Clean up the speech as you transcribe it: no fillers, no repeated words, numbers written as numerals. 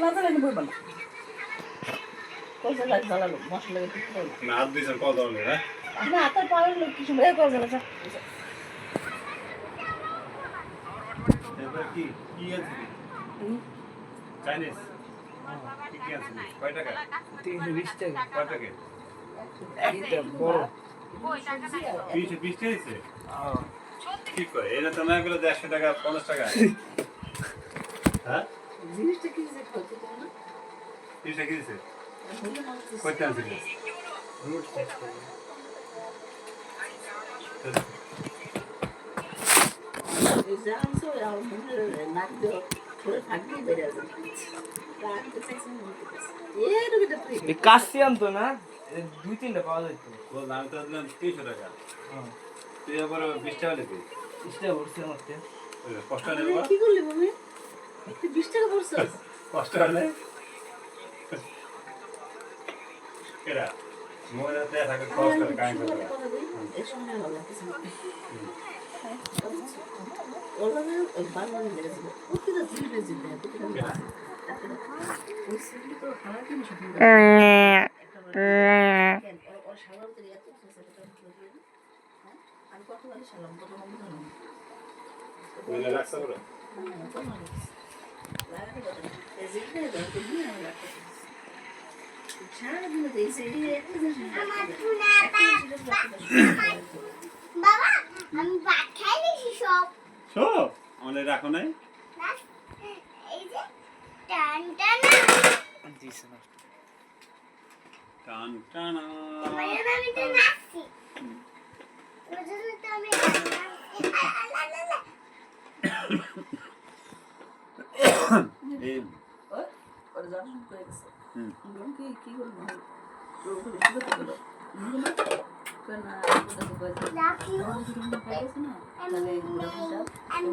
লাগালে নি বইবা না কইছে লাগ জ্বালালো মশলা একটু দিও না হাত দিছেন কত হলো হ্যাঁ না আতার পাওয়ার লোক কিছু বের করে গেল এবার কি আছে চাইনিজ কি আছে কয় টাকা 320 টাকা কয় টাকা একটা বড় 20 টাকা আছে কি করে এটা তো না গেলে 100 টাকা 50 টাকা হ্যাঁ জিনিসটা কি যে করতে তো না 30 টাকা দিছে কয়টা আছে রুট এই জানছো আর মনে নাক দিও পুরো ফাটিয়ে বের হয়ে যাবে কার তো সেকশন এই রুগীটা তুই এই কাশিয়ান তো না 2-3টা পাওয়া যায় তো বল আমি তো দিলাম 300 টাকা হ্যাঁ তুই আবার 20 টাকা নিবি 20 টাকা ভরছে আমারতে কষ্ট নেব কি করলি মমি তুই 20 টাকা পড়ছস কষ্ট হলে এরা মোরা তে থাকে কষ্ট করে কাজ করে এই সময় ভালো কিছু ওলা ওই বারবার লেগেছিল প্রতিটা জিনিস জিনিস প্রতিটা ওই সিটি তো খারাপ জিনিস একটা ওর সাধারণত এত আমি কতবার সালাম কত মনে জানো মানে রাখছ বড় বাবা আমি ভাত খাই দিছি সব সব আমাদের রাখো নাই এই যে টান টান দিছে না টান টান আমি তো নাচছি ওজন্য তো আমি এই ওর জানা করে গেছে হুম কি করবো রোগ বেশি করে গেল কেন লাকি না তাহলে আমি